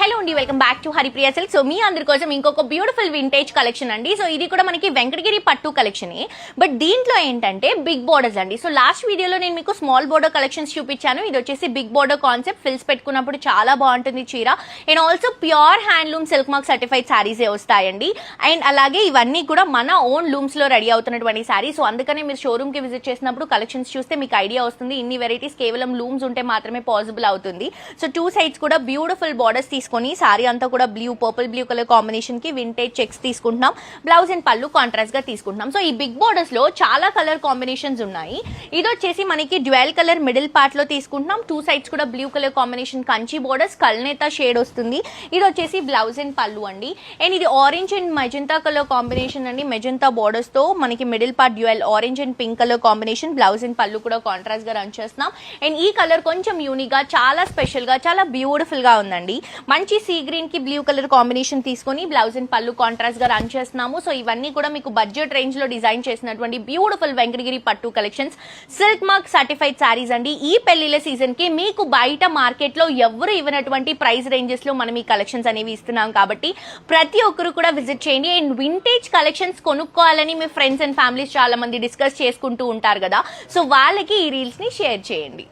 Hello అండి, welcome back to Haripriya silk. So మీ అందరి కోసం ఇంకొక బ్యూటిఫుల్ వింటేజ్ కలెక్షన్ అండి. సో ఇది కూడా మనకి వెంకటగిరి పట్టు కలెక్షన్. బట్ దీంట్లో ఏంటంటే బిగ్ బోర్డర్స్ అండి. సో లాస్ట్ వీడియోలో నేను మీకు స్మాల్ బోర్డర్ కలెక్షన్స్ చూపించాను. ఇది వచ్చేసి బిగ్ బోర్డర్ కాన్సెప్ట్. ఫిల్స్ పెట్టుకున్నప్పుడు చాలా బాగుంటుంది చీర. And also pure handloom silk mark certified శారీసే వస్తాయండి. అండ్ అలాగే ఇవన్నీ కూడా మన ఓన్ లూమ్స్ లో రెడీ అవుతున్నటువంటి శారీ. సో అందుకనే మీరు షోరూమ్ కి విజిట్ చేసినప్పుడు కలెక్షన్స్ చూస్తే మీకు ఐడియా వస్తుంది. ఇన్ని వెరైటీస్ కేవలం లూమ్స్ ఉంటే మాత్రమే పాసిబుల్ అవుతుంది. సో టూ సైడ్స్ కూడా బ్యూటిఫుల్ బోర్డర్స్ తీసుకొని సారీ అంతా కూడా పర్పుల్ బ్లూ కలర్ కాంబినేషన్ కి వింటేజ్ చెక్స్ తీసుకుంటున్నాం. బ్లౌజ్ అండ్ పళ్ళు కాంట్రాస్ట్ గా తీసుకుంటున్నాం. సో ఈ బిగ్ బోర్డర్స్ లో చాలా కలర్ కాంబినేషన్స్ ఉన్నాయి. ఇది వచ్చేసి మనకి డ్యూయల్ కలర్ మిడిల్ పార్ట్ లో తీసుకుంటున్నాం. టూ సైడ్స్ కూడా blue colour combination Kanchi borders, కల్నేత షేడ్ వస్తుంది. ఇది వచ్చేసి బ్లౌజ్ అండ్ పళ్ళు అండి. అండ్ ఇది orange and magenta colour combination అండి. మెజెంతా బోర్డర్స్ తో మనకి middle part dual orange and pink colour combination, blouse and పళ్ళు కూడా కాంట్రాస్ట్ గా రన్ చేస్తున్నాం. అండ్ ఈ కలర్ కొంచెం యూనిక్ గా, చాలా స్పెషల్ గా, చాలా బ్యూటిఫుల్ గా ఉందండి. మంచి సీ గ్రీన్ కి బ్లూ కలర్ కాంబినేషన్ తీసుకొని బ్లౌజ్ అండ్ పళ్ళు కాంట్రాస్ట్ గా రన్ చేస్తున్నాము. సో ఇవన్నీ కూడా మీకు బడ్జెట్ రేంజ్ లో డిజైన్ చేసినటువంటి బ్యూటిఫుల్ వెంకటగిరి పట్టు collections, silk mark certified saris అండి. ఈ పెళ్లిళ్ళ సీజన్ కి మీకు బయట మార్కెట్ లో ఎవరు ఇవ్వనటువంటి ప్రైస్ రేంజెస్ లో మనం ఈ కలెక్షన్స్ అనేవి ఇస్తున్నాం. కాబట్టి ప్రతి ఒక్కరు కూడా విజిట్ చేయండి. అండ్ వింటేజ్ కలెక్షన్స్ కొనుక్కోవాలని మీ ఫ్రెండ్స్ అండ్ ఫ్యామిలీస్ చాలా మంది డిస్కస్ చేసుకుంటూ ఉంటారు కదా. సో వాళ్ళకి ఈ రీల్స్ ని షేర్ చేయండి.